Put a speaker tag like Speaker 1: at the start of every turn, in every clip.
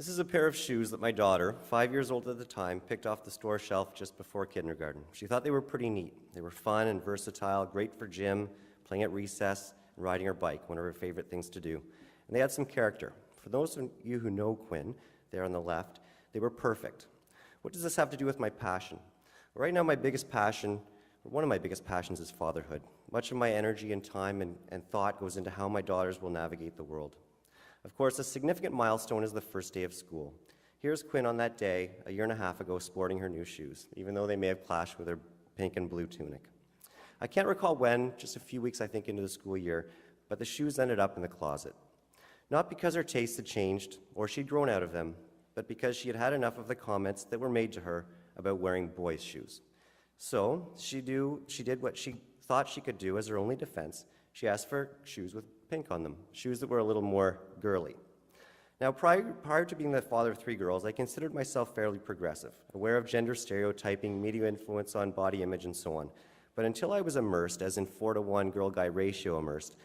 Speaker 1: This is a pair of shoes that my daughter, 5 years old at the time, picked off the store shelf just before kindergarten. She thought they were pretty neat. They were fun and versatile, great for gym, playing at recess, and riding her bike, one of her favorite things to do. And they had some character. For those of you who know Quinn, there on the left, they were perfect. What does this have to do with my passion? Right now, my biggest passion, or one of my biggest passions, is fatherhood. Much of my energy and time and thought goes into how my daughters will navigate the world. Of course, a significant milestone is the first day of school. Here's Quinn on that day, a year and a half ago, sporting her new shoes, even though they may have clashed with her pink and blue tunic. I can't recall when, just a few weeks, I think, into the school year, but the shoes ended up in the closet. Not because her tastes had changed or she'd grown out of them, but because she had had enough of the comments that were made to her about wearing boys' shoes. So she did what she thought she could do as her only defense. She asked for shoes with pink on them, shoes that were a little more girly. Now, prior to being the father of 3 girls, I considered myself fairly progressive, aware of gender stereotyping, media influence on body image, and so on. But until I was immersed, as in 4-to-1 girl-guy ratio immersed,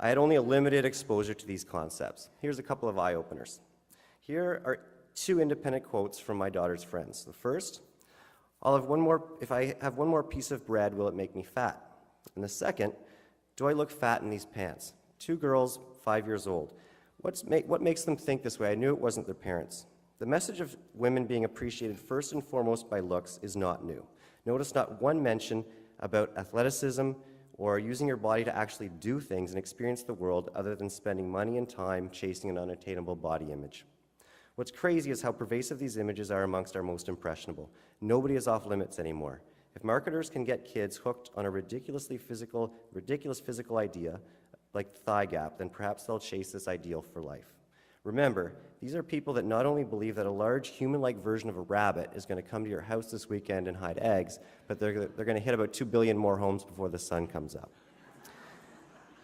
Speaker 1: I had only a limited exposure to these concepts. Here's a couple of eye-openers. Here are 2 independent quotes from my daughter's friends. The first, if I have one more piece of bread, will it make me fat? And the second, do I look fat in these pants? 2 girls, 5 years old. What makes them think this way? I knew it wasn't their parents. The message of women being appreciated first and foremost by looks is not new. Notice not one mention about athleticism or using your body to actually do things and experience the world other than spending money and time chasing an unattainable body image. What's crazy is how pervasive these images are amongst our most impressionable. Nobody is off limits anymore. If marketers can get kids hooked on a ridiculous physical idea, like the thigh gap, then perhaps they'll chase this ideal for life. Remember, these are people that not only believe that a large human-like version of a rabbit is going to come to your house this weekend and hide eggs, but they're going to hit about 2 billion more homes before the sun comes up.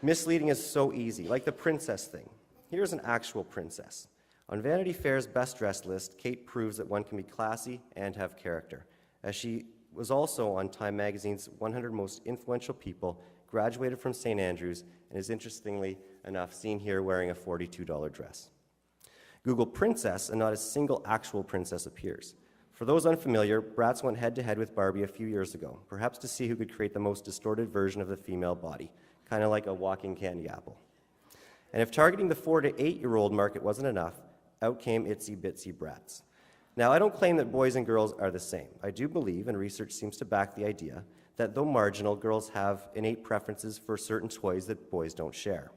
Speaker 1: Misleading is so easy, like the princess thing. Here's an actual princess. On Vanity Fair's best dressed list, Kate proves that one can be classy and have character, as she was also on Time Magazine's 100 Most Influential People, graduated from St. Andrews, and is interestingly enough seen here wearing a $42 dress. Google princess, and not a single actual princess appears. For those unfamiliar, Bratz went head-to-head with Barbie a few years ago, perhaps to see who could create the most distorted version of the female body, kind of like a walking candy apple. And if targeting the 4 to 8-year-old market wasn't enough, out came Itsy Bitsy Bratz. Now, I don't claim that boys and girls are the same. I do believe, and research seems to back the idea, that though marginal, girls have innate preferences for certain toys that boys don't share.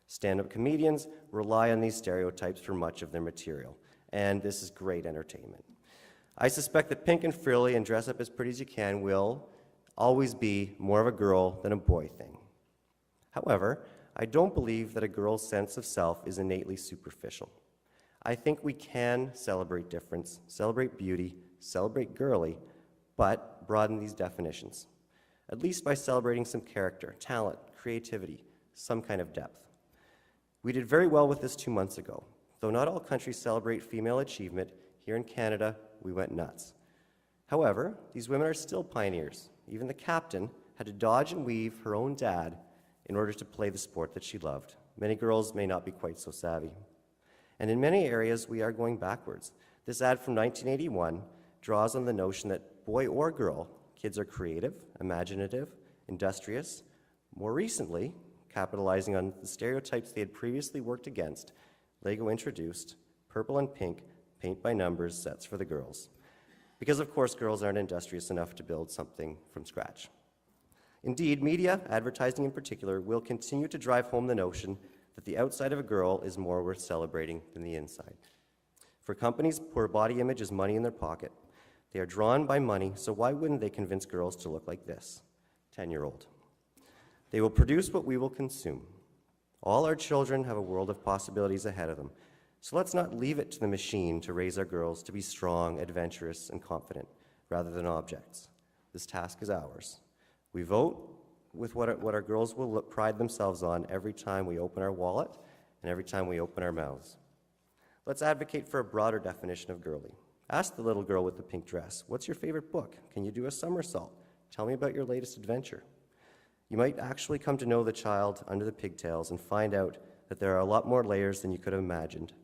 Speaker 1: Stand-up comedians rely on these stereotypes for much of their material, and this is great entertainment. I suspect that pink and frilly and dress up as pretty as you can will always be more of a girl than a boy thing. However, I don't believe that a girl's sense of self is innately superficial. I think we can celebrate difference, celebrate beauty, celebrate girly, but broaden these definitions, at least by celebrating some character, talent, creativity, some kind of depth. We did very well with this 2 months ago. Though not all countries celebrate female achievement, here in Canada, we went nuts. However, these women are still pioneers. Even the captain had to dodge and weave her own dad in order to play the sport that she loved. Many girls may not be quite so savvy. And in many areas, we are going backwards. This ad from 1981 draws on the notion that boy or girl, kids are creative, imaginative, industrious. More recently, capitalizing on the stereotypes they had previously worked against, Lego introduced purple and pink paint by numbers sets for the girls. Because of course, girls aren't industrious enough to build something from scratch. Indeed, media, advertising in particular, will continue to drive home the notion that the outside of a girl is more worth celebrating than the inside. For companies, poor body image is money in their pocket. They are drawn by money, so why wouldn't they convince girls to look like this? 10-year-old. They will produce what we will consume. All our children have a world of possibilities ahead of them, so let's not leave it to the machine to raise our girls to be strong, adventurous, and confident, rather than objects. This task is ours. We vote with what our girls will pride themselves on every time we open our wallet and every time we open our mouths. Let's advocate for a broader definition of girly. Ask the little girl with the pink dress, what's your favorite book? Can you do a somersault? Tell me about your latest adventure. You might actually come to know the child under the pigtails and find out that there are a lot more layers than you could have imagined.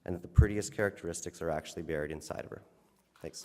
Speaker 1: and that the prettiest characteristics are actually buried inside of her. Thanks.